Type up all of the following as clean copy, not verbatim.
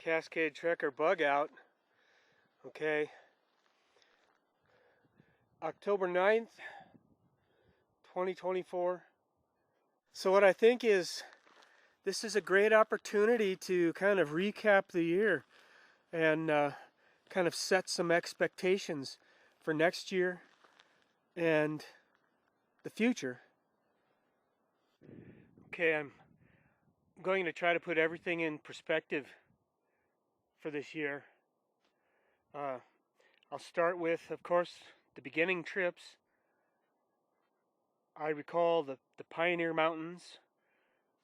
Cascade Trekker bug out. Okay, October 9th, 2024. So what I think is this is a great opportunity to kind of recap the year and kind of set some expectations for next year and the future. Okay, I'm going to try to put everything in perspective for this year. I'll start with, of course, the beginning trips. I recall the Pioneer Mountains,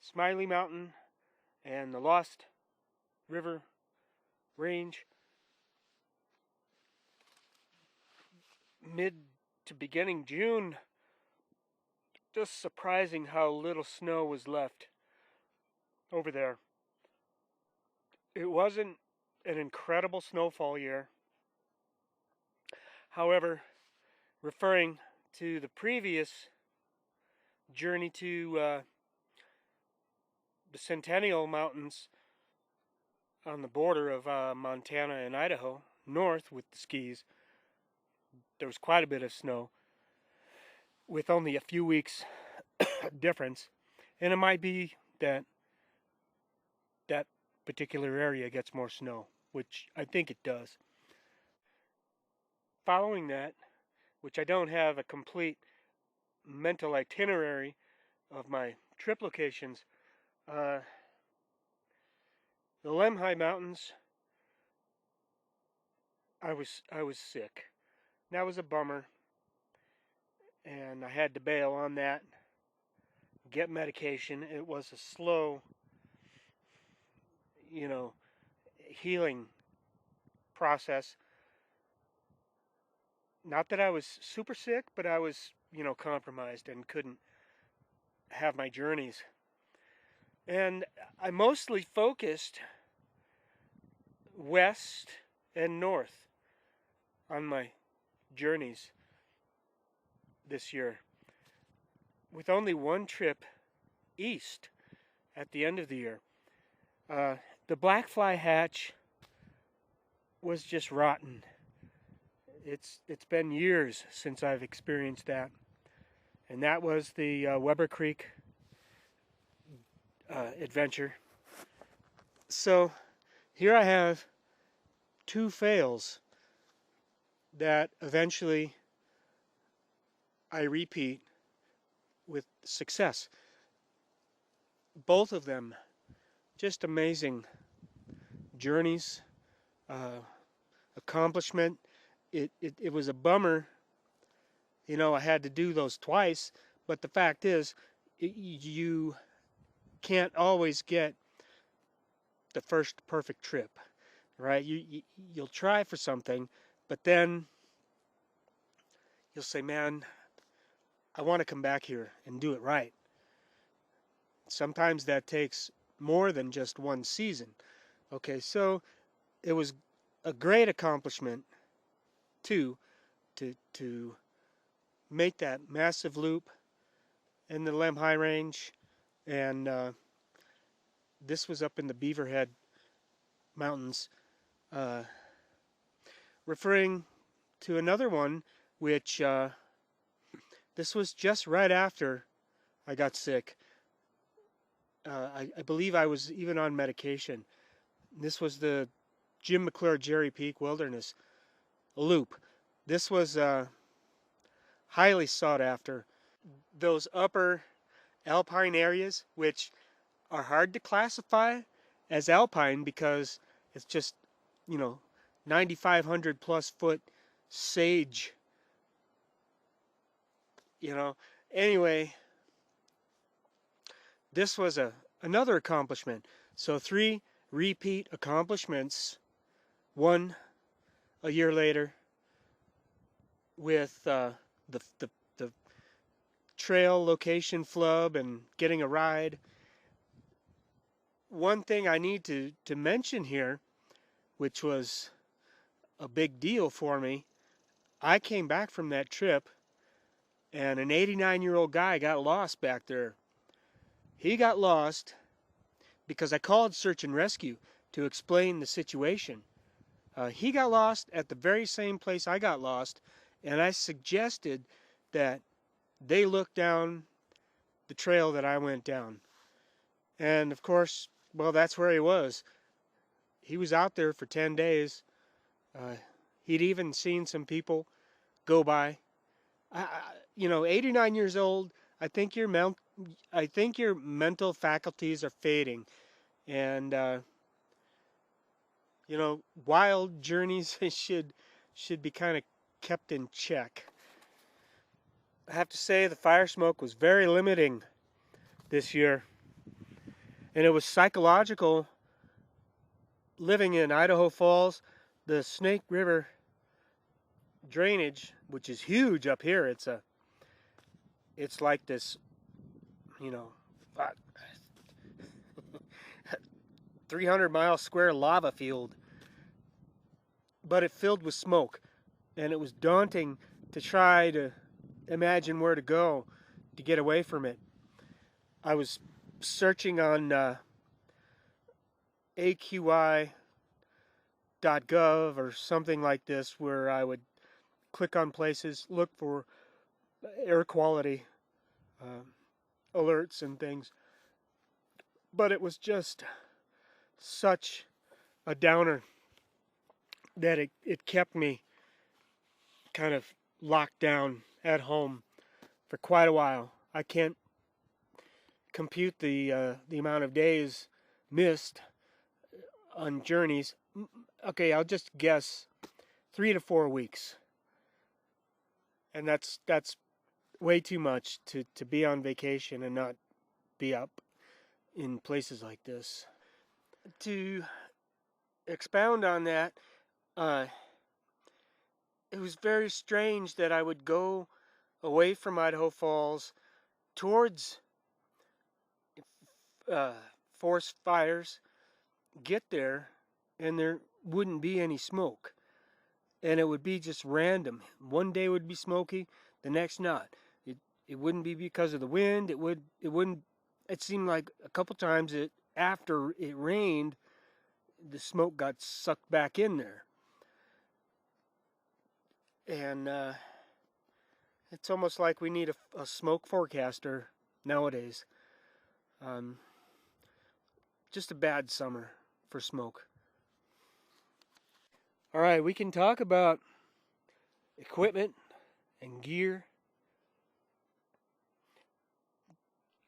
Smiley Mountain, and the Lost River Range. Mid to beginning June, just surprising how little snow was left over there. It wasn't an incredible snowfall year. However, referring to the previous journey to the Centennial Mountains on the border of Montana and Idaho, north with the skis, there was quite a bit of snow with only a few weeks difference. And it might be that that particular area gets more snow, which I think it does. Following that, which I don't have a complete mental itinerary of my trip locations, the Lemhi Mountains, I was sick. That was a bummer, and I had to bail on that, get medication. It was a slow, healing process. Not that I was super sick, but I was, compromised and couldn't have my journeys. And I mostly focused west and north on my journeys this year, with only one trip east at the end of the year. The Blackfly Hatch was just rotten. It's been years since I've experienced that, and that was the Weber Creek adventure. So here I have two fails that eventually I repeat with success. Both of them just amazing journeys, accomplishment. It was a bummer, I had to do those twice, but the fact is, you can't always get the first perfect trip, right? You'll try for something, but then you'll say, man, I want to come back here and do it right. Sometimes that takes more than just one season. Okay, so it was a great accomplishment to make that massive loop in the Lemhi Range, and this was up in the Beaverhead Mountains. Referring to another one, which this was just right after I got sick. I believe I was even on medication. This was the Jim McClure Jerry Peak Wilderness Loop. This was highly sought after. Those upper alpine areas, which are hard to classify as alpine because it's just, 9,500 plus foot sage. Anyway, this was another accomplishment. So 3 repeat accomplishments, one a year later, with the trail location flub and getting a ride. One thing I need to mention here, which was a big deal for me, I came back from that trip and an 89-year-old guy got lost back there. He got lost because I called search and rescue to explain the situation. He got lost at the very same place I got lost, and I suggested that they look down the trail that I went down. And of course, well, that's where he was. He was out there for 10 days. He'd even seen some people go by. 89 years old. I think your mental faculties are fading, and wild journeys should be kind of kept in check. I have to say the fire smoke was very limiting this year, and it was psychological living in Idaho Falls. The Snake River drainage, which is huge up here, it's like this, 300-mile square lava field, but it filled with smoke, and it was daunting to try to imagine where to go to get away from it. I was searching on AQI.gov or something like this, where I would click on places, look for air quality alerts and things, but it was just such a downer that it kept me kind of locked down at home for quite a while. I can't compute the amount of days missed on journeys. Okay, I'll just guess 3 to 4 weeks, and that's way too much to be on vacation and not be up in places like this. To expound on that, it was very strange that I would go away from Idaho Falls towards forest fires, get there, and there wouldn't be any smoke. And it would be just random. One day would be smoky, the next not. It wouldn't be because of the wind. It wouldn't. It seemed like a couple times after it rained, the smoke got sucked back in there. And it's almost like we need a smoke forecaster nowadays. Just a bad summer for smoke. All right, we can talk about equipment and gear.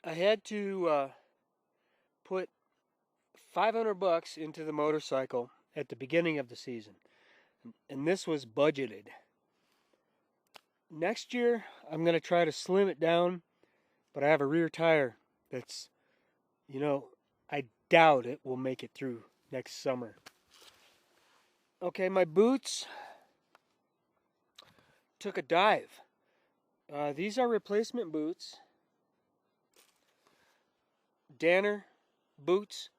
I had to put $500 into the motorcycle at the beginning of the season, and this was budgeted. Next year, I'm going to try to slim it down, but I have a rear tire that's, I doubt it will make it through next summer. Okay, my boots took a dive. These are replacement boots. Danner boots.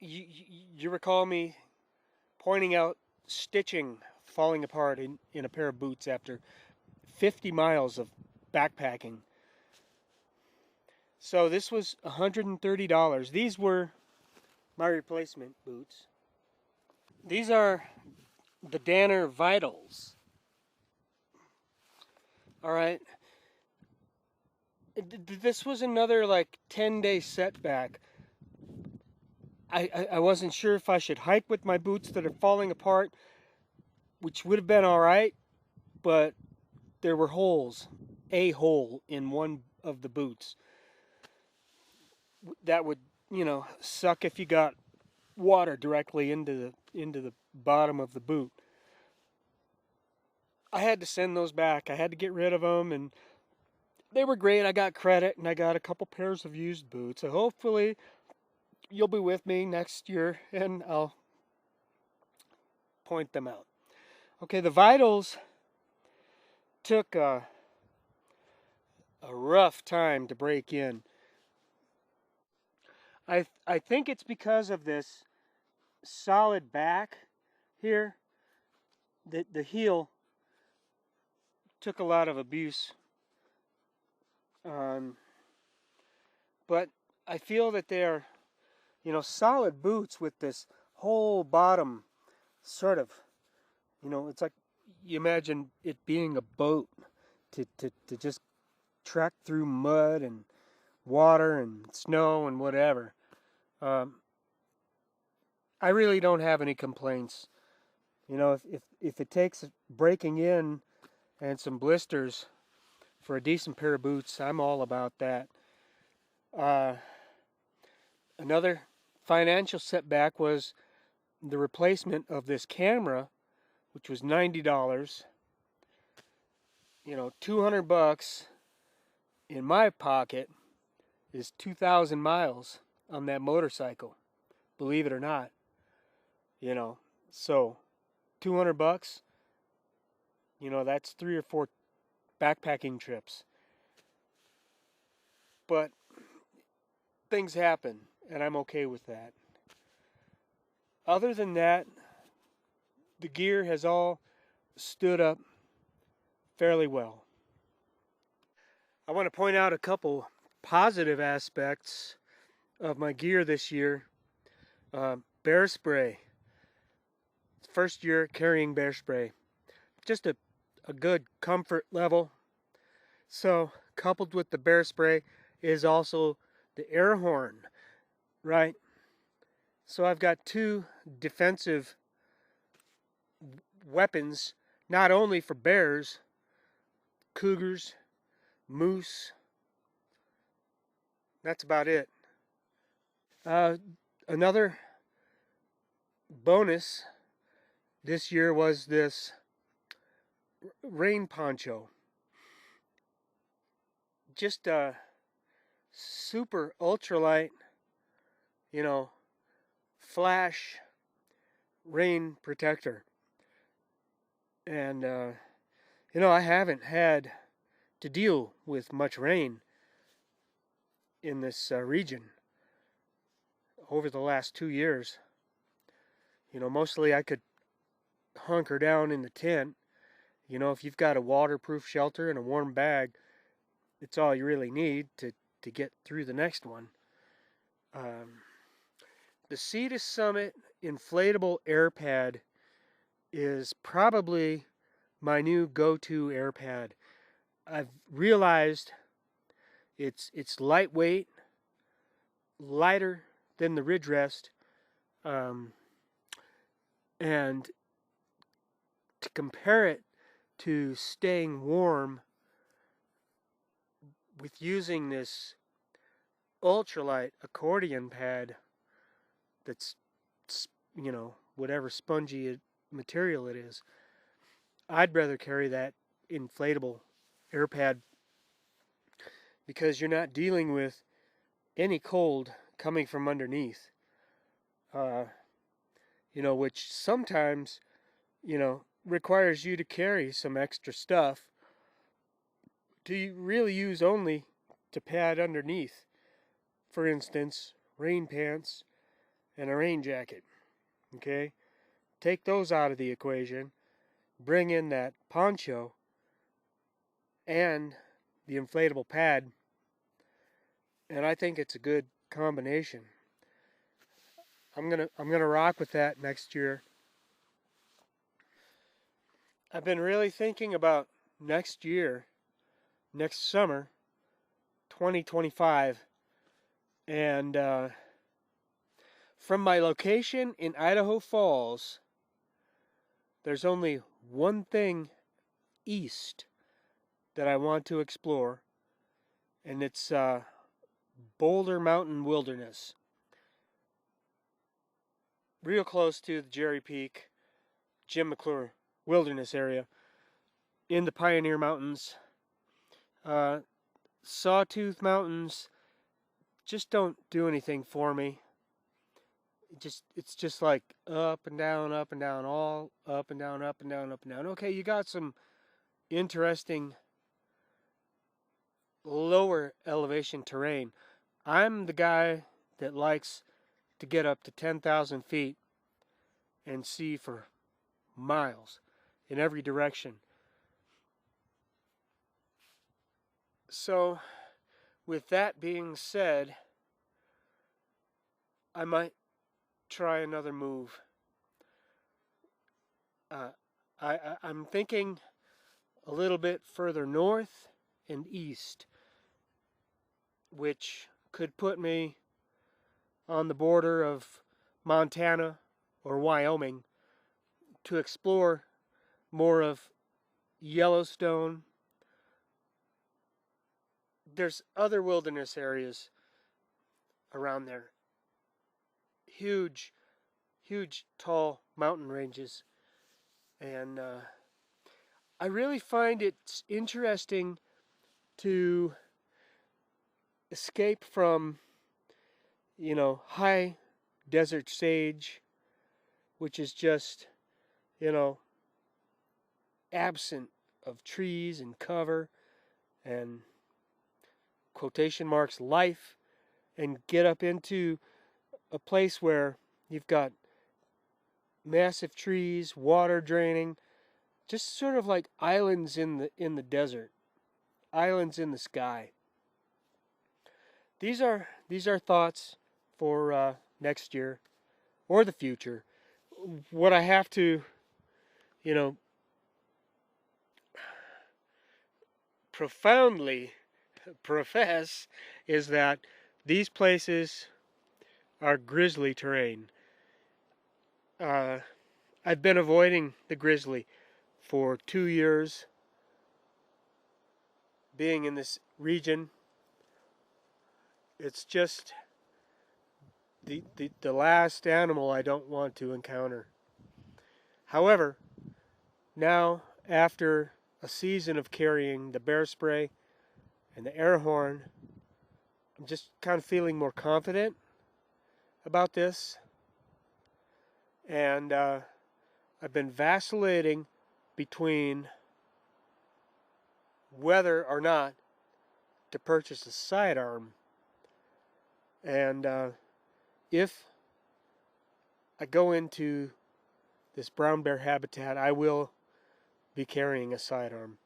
You recall me pointing out stitching falling apart in a pair of boots after 50 miles of backpacking. So this was $130. These were my replacement boots. These are the Danner Vitals. All right. This was another 10-day setback. I wasn't sure if I should hike with my boots that are falling apart, which would have been all right, but there were holes, a hole in one of the boots. That would, suck if you got water directly into the bottom of the boot. I had to send those back. I had to get rid of them, and they were great. I got credit, and I got a couple pairs of used boots. So hopefully you'll be with me next year, and I'll point them out. Okay, the Vitals took a rough time to break in. I think it's because of this solid back here. The heel took a lot of abuse. But I feel that they're you know, solid boots with this whole bottom sort of, you know, it's like you imagine it being a boat to just trek through mud and water and snow and whatever. Um, I really don't have any complaints. You know, if it takes breaking in and some blisters for a decent pair of boots, I'm all about that. Uh, Another financial setback was the replacement of this camera, which was $90. You know, $200 in my pocket is 2,000 miles on that motorcycle, believe it or not. You know, so $200, you know, that's 3 or 4 backpacking trips. But things happen, and I'm okay with that. Other than that, the gear has all stood up fairly well. I want to point out a couple positive aspects of my gear this year. Bear spray. First year carrying bear spray. Just a good comfort level. So, coupled with the bear spray is also the air horn, right? So I've got 2 defensive weapons, not only for bears, cougars, moose. That's about it. Another bonus this year was this rain poncho. Just a super ultralight, you know, flash rain protector. And, you know, I haven't had to deal with much rain in this region over the last 2 years. You know, mostly I could hunker down in the tent. You know, if you've got a waterproof shelter and a warm bag, it's all you really need to get through the next one. The Sea Summit inflatable air pad is probably my new go-to air pad. I've realized it's lightweight, lighter than the Ridge Rest, and to compare it to staying warm with using this ultralight accordion pad that's, you know, whatever spongy material it is, I'd rather carry that inflatable air pad because you're not dealing with any cold coming from underneath. You know, which sometimes, you know, requires you to carry some extra stuff to really use only to pad underneath. For instance, rain pants and a rain jacket. Okay? Take those out of the equation, bring in that poncho and the inflatable pad, and I think it's a good combination. I'm gonna rock with that next year. I've been really thinking about next year, next summer, 2025, and from my location in Idaho Falls, there's only one thing east that I want to explore, and it's Boulder Mountain Wilderness. Real close to the Jerry Peak, Jim McClure Wilderness area in the Pioneer Mountains. Sawtooth Mountains just don't do anything for me. It's just like up and down, all up and down, up and down, up and down. Okay, you got some interesting lower elevation terrain. I'm the guy that likes to get up to 10,000 feet and see for miles in every direction. So, with that being said, I might try another move. Uh, I'm thinking a little bit further north and east, which could put me on the border of Montana or Wyoming to explore more of Yellowstone. There's other wilderness areas around there. Huge, huge, tall mountain ranges. And I really find it interesting to escape from, high desert sage, which is just, you know, absent of trees and cover and quotation marks life, and get up into a place where you've got massive trees, water draining, just sort of like islands in the desert, islands in the sky. These are thoughts for next year or the future. What I have to, you know, profoundly profess is that these places are grizzly terrain. Uh, I've been avoiding the grizzly for 2 years, being in this region. It's just the last animal I don't want to encounter. However, now after a season of carrying the bear spray and the air horn, I'm just kind of feeling more confident about this. And I've been vacillating between whether or not to purchase a sidearm. And if I go into this brown bear habitat, I will be carrying a sidearm.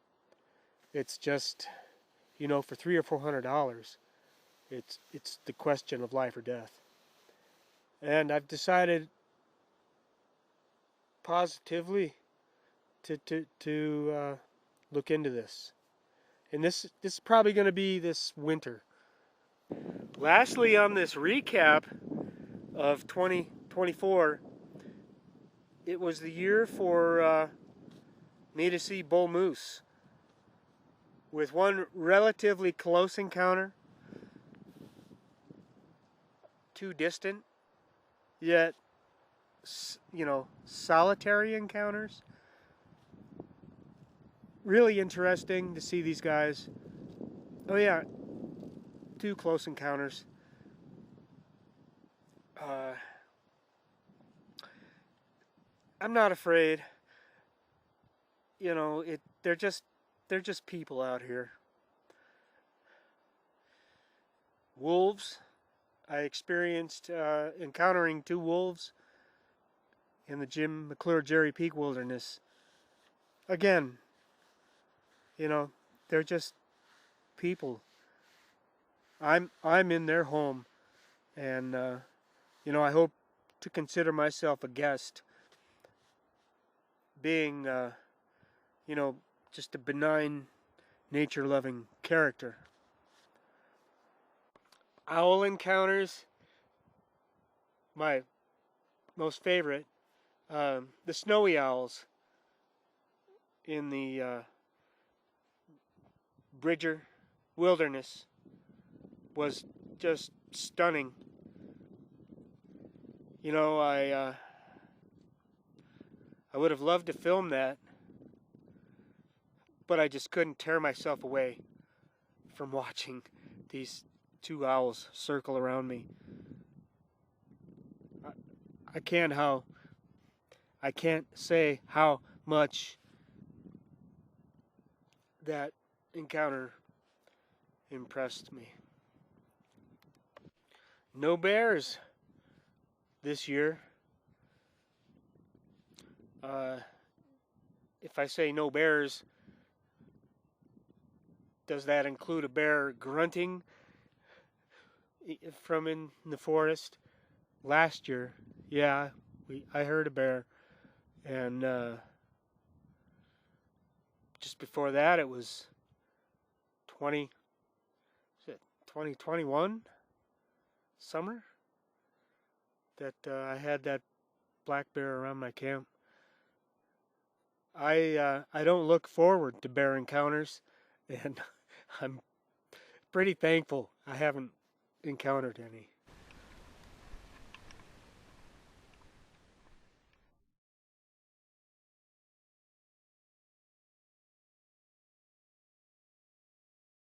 It's just, for $300 or $400, it's the question of life or death. And I've decided positively to look into this. And this is probably going to be this winter. Lastly, on this recap of 2024, it was the year for me to see bull moose, with one relatively close encounter, two distant, yet, solitary encounters. Really interesting to see these guys. Oh yeah, two close encounters. I'm not afraid. They're just people out here. Wolves. I experienced encountering two wolves in the Jim McClure Jerry Peak Wilderness. Again, they're just people. I'm in their home, and I hope to consider myself a guest, being just a benign, nature-loving character. Owl encounters, my most favorite. The snowy owls in the Bridger Wilderness was just stunning. I would have loved to film that, but I just couldn't tear myself away from watching these two owls circle around me. I can't say how much that encounter impressed me. No bears this year. If I say no bears, does that include a bear grunting from in the forest? last year, yeah, I heard a bear, and just before that, it was 20, is it 2021 summer that I had that black bear around my camp. I don't look forward to bear encounters, and I'm pretty thankful I haven't encountered any.